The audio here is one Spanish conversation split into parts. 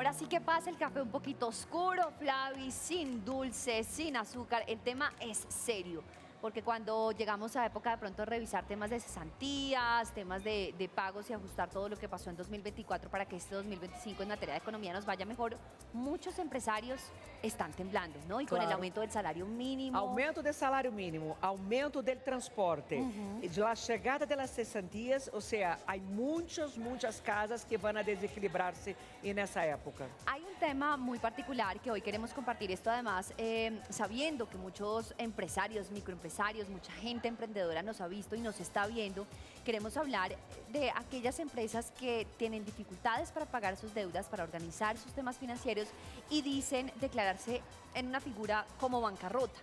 ahora sí que pasa el café un poquito oscuro, Flavi, sin dulce, sin azúcar. El tema es serio, porque cuando llegamos a época de pronto revisar temas de cesantías, temas de pagos y ajustar todo lo que pasó en 2024 para que este 2025 en materia de economía nos vaya mejor, muchos empresarios están temblando, ¿no? Y con el aumento del salario mínimo. Aumento del salario mínimo, aumento del transporte, la chegada de las cesantías, o sea, hay muchas casas que van a desequilibrarse en esa época. Hay un tema muy particular que hoy queremos compartir, esto además sabiendo que muchos empresarios, microempresarios, mucha gente emprendedora nos ha visto y nos está viendo, queremos hablar de aquellas empresas que tienen dificultades para pagar sus deudas, para organizar sus temas financieros y dicen declararse en una figura como bancarrota.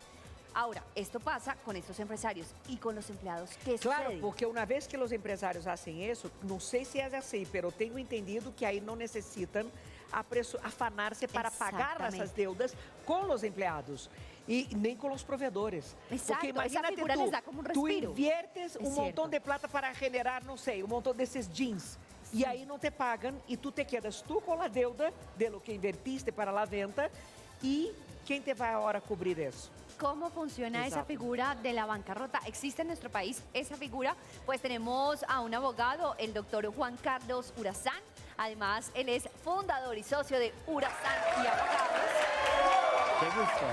Ahora, esto pasa con estos empresarios y con los empleados. ¿Qué Claro, sucede? porque una vez que los empresarios hacen eso, no sé si es así, pero tengo entendido que ahí no necesitan afanarse para pagar esas deudas con los empleados y nem com os provedores. Exacto, porque imagínate esa figura les da como un tú respiro. inviertes Es um cierto. montão de plata para generar, não sei, um montão desses jeans. E aí não te pagam e tu te quedas tu com a deuda de lo que invertiste para la venta e quem te vai agora cobrir isso? ¿Cómo funciona esa figura de la bancarrota? ¿Existe en nuestro país esa figura? Pues tenemos a un abogado, el doctor Juan Carlos Urazán. Además, él es fundador y socio de Urazán y Abogados. Qué gusto.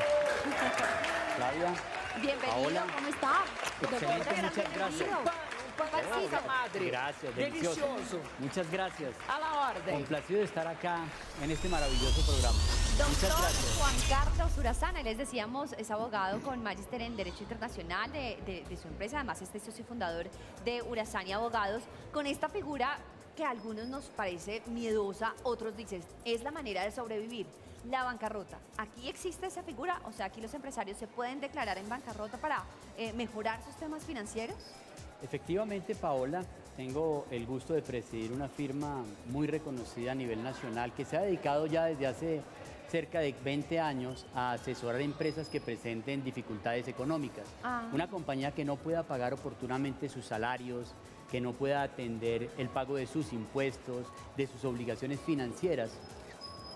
Flavia. Bienvenido, Paola. ¿cómo está? Excelente, Doctor, muchas gracias. bienvenido. Pancita madre. Gracias, delicioso. Delicioso. Muchas gracias. A la orden. Complacido de estar acá en este maravilloso programa. Muchas Doctor gracias. Juan Carlos Urazán, les decíamos, es abogado con magíster en Derecho Internacional de su empresa, además es socio fundador de Urazán y Abogados, con esta figura que a algunos nos parece miedosa, otros dicen, es la manera de sobrevivir, la bancarrota. ¿Aquí existe esa figura? O sea, ¿aquí los empresarios se pueden declarar en bancarrota para mejorar sus temas financieros? Efectivamente, Paola, tengo el gusto de presidir una firma muy reconocida a nivel nacional que se ha dedicado ya desde hace cerca de 20 años a asesorar empresas que presenten dificultades económicas. Una compañía que no pueda pagar oportunamente sus salarios, que no pueda atender el pago de sus impuestos, de sus obligaciones financieras,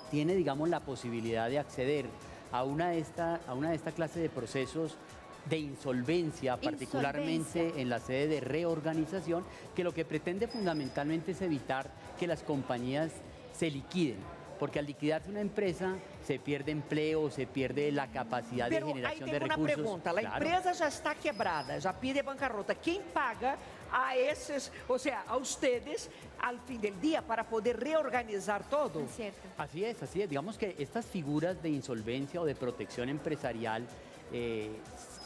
tiene, digamos, la posibilidad de acceder a una de esta clase de procesos de insolvencia, particularmente en la sede de reorganización, que lo que pretende fundamentalmente es evitar que las compañías se liquiden, porque al liquidarse una empresa se pierde empleo, se pierde la capacidad de generación de recursos. Pero ahí tengo una pregunta, la empresa ya está quebrada, ya pide bancarrota, ¿quién paga a esos, o sea, a ustedes al fin del día para poder reorganizar todo? Es cierto. Así es, así es. Digamos que estas figuras de insolvencia o de protección empresarial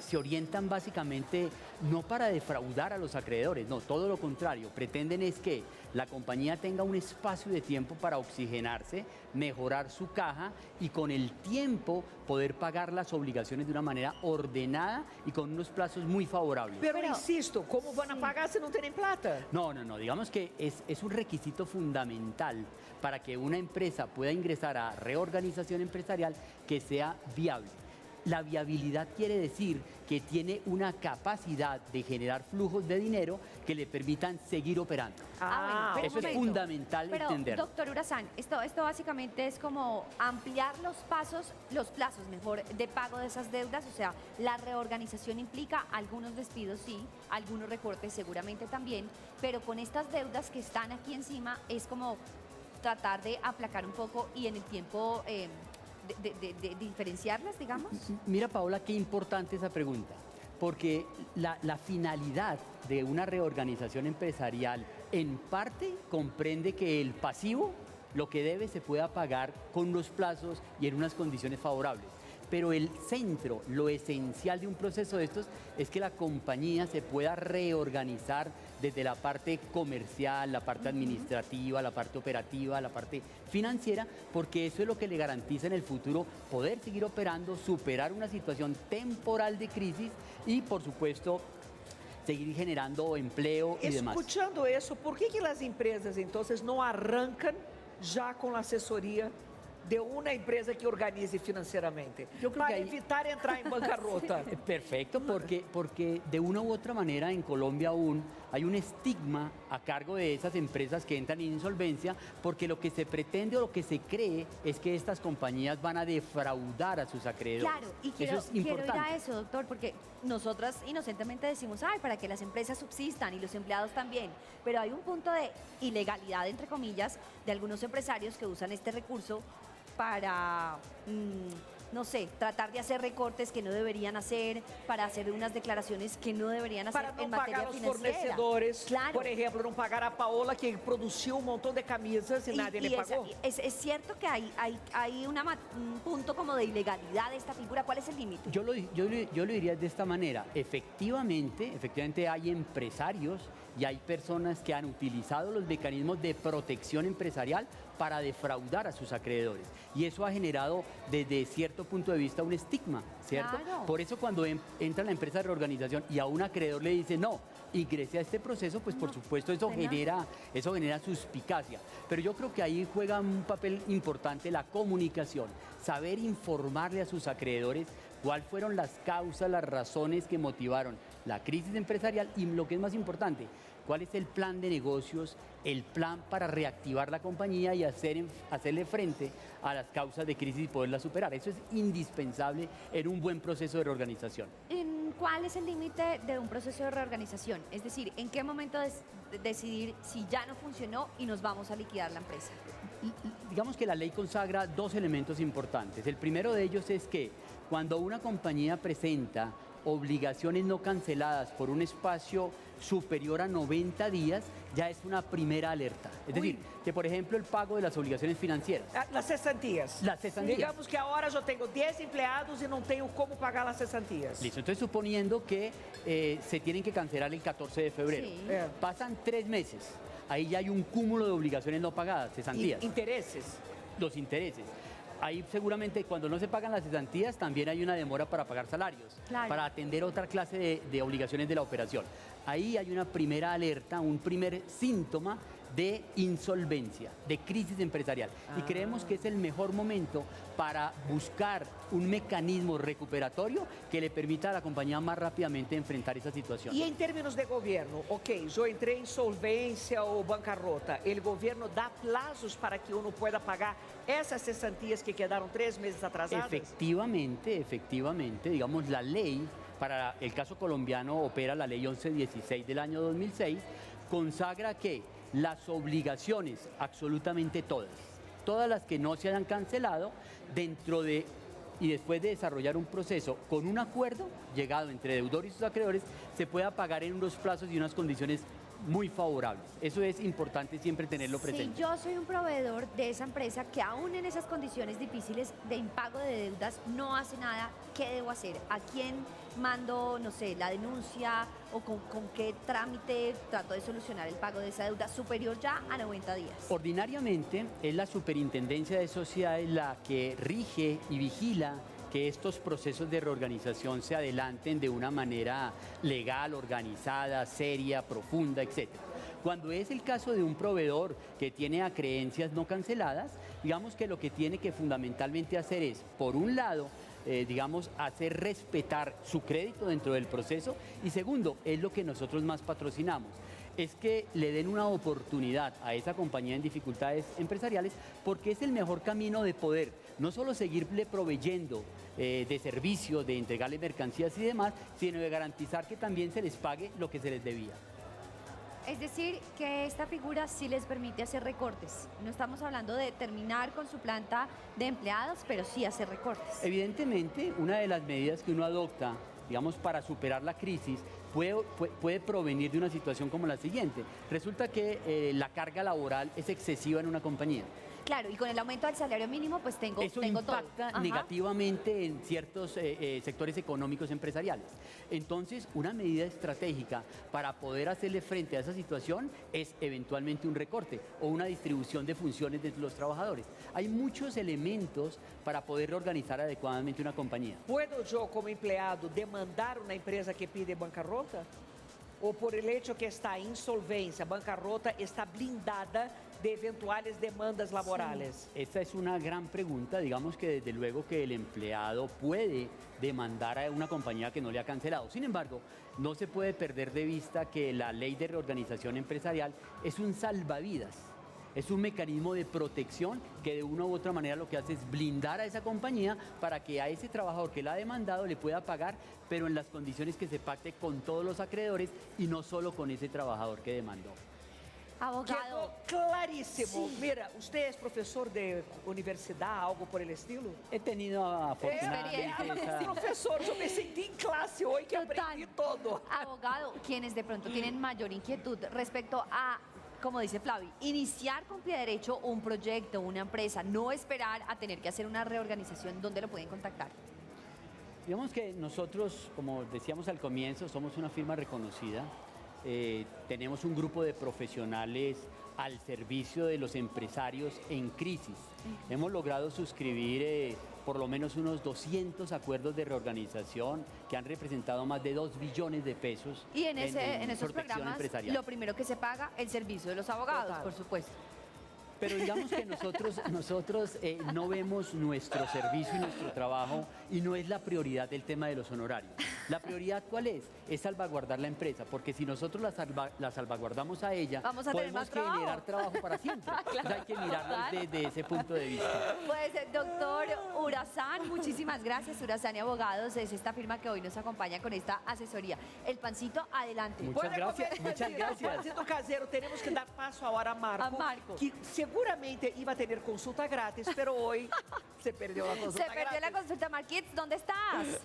se orientan básicamente no para defraudar a los acreedores, no, todo lo contrario, pretenden es que la compañía tenga un espacio de tiempo para oxigenarse, mejorar su caja y con el tiempo poder pagar las obligaciones de una manera ordenada y con unos plazos muy favorables. Pero insisto, ¿cómo van a pagar si no tienen plata? No, digamos que es un requisito fundamental para que una empresa pueda ingresar a reorganización empresarial que sea viable. La viabilidad quiere decir que tiene una capacidad de generar flujos de dinero que le permitan seguir operando. Bueno, Eso es fundamental entender. Doctor Urazán, esto básicamente es como ampliar los plazos mejor, de pago de esas deudas. O sea, la reorganización implica algunos despidos, sí, algunos recortes seguramente también, pero con estas deudas que están aquí encima es como tratar de aplacar un poco y en el tiempo de diferenciarlas, digamos. Mira, Paola, qué importante esa pregunta, porque la finalidad de una reorganización empresarial en parte comprende que el pasivo, lo que debe, se pueda pagar con unos plazos y en unas condiciones favorables. Pero el centro, lo esencial de un proceso de estos es que la compañía se pueda reorganizar desde la parte comercial, la parte administrativa, la parte operativa, la parte financiera, porque eso es lo que le garantiza en el futuro poder seguir operando, superar una situación temporal de crisis y, por supuesto, seguir generando empleo y demás. Escuchando eso, ¿por qué las empresas entonces no arrancan ya con la asesoría de una empresa que organice financieramente? Yo creo para que ahí... evitar entrar en bancarrota. Perfecto, porque de una u otra manera en Colombia aún hay un estigma a cargo de esas empresas que entran en insolvencia, porque lo que se pretende o lo que se cree es que estas compañías van a defraudar a sus acreedores. Claro, y Eso es quiero ir importante. a eso, doctor, porque nosotras inocentemente decimos, ay, para que las empresas subsistan y los empleados también, pero hay un punto de ilegalidad, entre comillas, de algunos empresarios que usan este recurso para, no sé, tratar de hacer recortes que no deberían hacer, para hacer unas declaraciones que no deberían hacer Para não en materia pagar os financiera. fornecedores, Claro. por exemplo, não pagar a Paola que produziu um montão de camisas e nadie le pagou. Es cierto que hay un punto como de ilegalidad de esta figura. ¿Cuál es el límite? Yo lo diría de esta manera. Efectivamente hay empresarios y hay personas que han utilizado los mecanismos de protección empresarial para defraudar a sus acreedores. Y eso ha generado, desde cierto punto de vista, un estigma, ¿cierto? Claro. Por eso cuando entra la empresa de reorganización y a un acreedor le dice, no, ingrese a este proceso, pues por supuesto eso genera suspicacia. Pero yo creo que ahí juega un papel importante la comunicación, saber informarle a sus acreedores cuáles fueron las causas, las razones que motivaron la crisis empresarial y, lo que es más importante, cuál es el plan de negocios, el plan para reactivar la compañía y hacerle frente a las causas de crisis y poderlas superar. Eso es indispensable en un buen proceso de reorganización. ¿Cuál es el límite de un proceso de reorganización? Es decir, ¿en qué momento decidir si ya no funcionó y nos vamos a liquidar la empresa? Digamos que la ley consagra dos elementos importantes. El primero de ellos es que cuando una compañía presenta obligaciones no canceladas por un espacio superior a 90 días, ya es una primera alerta. Es decir, que por ejemplo el pago de las obligaciones financieras. Las cesantías. Las cesantías. Digamos que agora eu tenho 10 empregados e não tenho como pagar as cesantías. Listo, entonces suponiendo que se tienen que cancelar el 14 de febrero. Sí. Pasan 3 meses, ahí ya hay un cúmulo de obligaciones no pagadas, cesantías. Intereses. Los intereses. Ahí seguramente cuando no se pagan las cesantías también hay una demora para pagar salarios, Claro. para atender otra clase de obligaciones de la operación. Ahí hay una primera alerta, un primer síntoma de insolvencia, de crisis empresarial. Y creemos que es el mejor momento para buscar un mecanismo recuperatorio que le permita a la compañía más rápidamente enfrentar esa situación. E em termos de governo, ok, eu entrei em insolvência ou bancarrota, o governo dá plazos para que uno pueda pagar essas cesantías que quedaram 3 meses atrasadas? Efectivamente, digamos, la ley, para el caso colombiano opera la ley 1116 del año 2006, consagra que las obligaciones, absolutamente todas las que no se hayan cancelado, y después de desarrollar un proceso con un acuerdo llegado entre deudor y sus acreedores, se pueda pagar en unos plazos y unas condiciones muy favorables. Eso es importante siempre tenerlo presente. Si yo soy un proveedor de esa empresa que aún en esas condiciones difíciles de impago de deudas no hace nada, ¿qué debo hacer? ¿A quién mando, no sé, la denuncia o con qué trámite trato de solucionar el pago de esa deuda superior ya a 90 días? Ordinariamente es la Superintendencia de Sociedades la que rige y vigila que estos procesos de reorganización se adelanten de una manera legal, organizada, seria, profunda, etc. Cuando es el caso de un proveedor que tiene acreencias no canceladas, digamos que lo que tiene que fundamentalmente hacer es, por un lado, hacer respetar su crédito dentro del proceso, y segundo, es lo que nosotros más patrocinamos, es que le den una oportunidad a esa compañía en dificultades empresariales, porque es el mejor camino de poder no solo seguirle proveyendo de servicios, de entregarle mercancías y demás, sino de garantizar que también se les pague lo que se les debía. Es decir, que esta figura sí les permite hacer recortes. No estamos hablando de terminar con su planta de empleados, pero sí hacer recortes. Evidentemente, una de las medidas que uno adopta, para superar la crisis, puede provenir de una situación como la siguiente. Resulta que la carga laboral es excesiva en una compañía. Claro, y con el aumento del salario mínimo, pues tengo todo. Impacta Ajá. negativamente en ciertos sectores económicos empresariales. Entonces, una medida estratégica para poder hacerle frente a esa situación es eventualmente un recorte o una distribución de funciones de los trabajadores. Hay muchos elementos para poder reorganizar adecuadamente una compañía. ¿Puedo yo, como empleado, demandar una empresa que pide bancarrota? o por el hecho que está en insolvencia, bancarrota, está blindada de eventuales demandas laborales? Esta es una gran pregunta. Digamos que desde luego que el empleado puede demandar a una compañía que no le ha cancelado. Sin embargo, no se puede perder de vista que la ley de reorganización empresarial es un salvavidas. Es un mecanismo de protección que de una u otra manera lo que hace es blindar a esa compañía para que a ese trabajador que la ha demandado le pueda pagar, pero en las condiciones que se pacte con todos los acreedores y no solo con ese trabajador que demandó. Abogado, Quedó clarísimo. Sí. Mira, ¿usted es profesor de universidad, algo por el estilo? He tenido afortunadamente esa... Profesor, yo me sentí en clase hoy que Total. aprendí todo. abogado, quienes de pronto tienen mayor inquietud respecto a, como dice Flavi, iniciar con pie derecho un proyecto, una empresa, no esperar a tener que hacer una reorganización, ¿dónde lo pueden contactar? Digamos que nosotros, como decíamos al comienzo, somos una firma reconocida. Tenemos un grupo de profesionales al servicio de los empresarios en crisis. Hemos logrado suscribir por lo menos unos 200 acuerdos de reorganización que han representado más de 2 billones de pesos Y en esos protección programas, empresarial. lo primero que se paga, el servicio de los abogados, Total. por supuesto. Pero digamos que nosotros no vemos nuestro servicio y nuestro trabajo y no es la prioridad del tema de los honorarios. ¿La prioridad cuál es? Es salvaguardar la empresa, porque si nosotros la salvaguardamos a ella, Vamos a tener podemos más trabajo. generar trabajo para siempre. Claro, Entonces hay que mirarlo total. desde ese punto de vista. Pues, doctor Urazán, muchísimas gracias. Urazán y Abogados es esta firma que hoy nos acompaña con esta asesoría. El pancito, adelante. Muchas Puede gracias, comer, muchas sí, gracias. Pancito casero, tenemos que dar paso ahora a Marco. A Marco. Que seguramente iba a tener consulta gratis, pero hoy se perdió la Se consulta perdió la gratis. consulta, Marquitos, ¿dónde estás?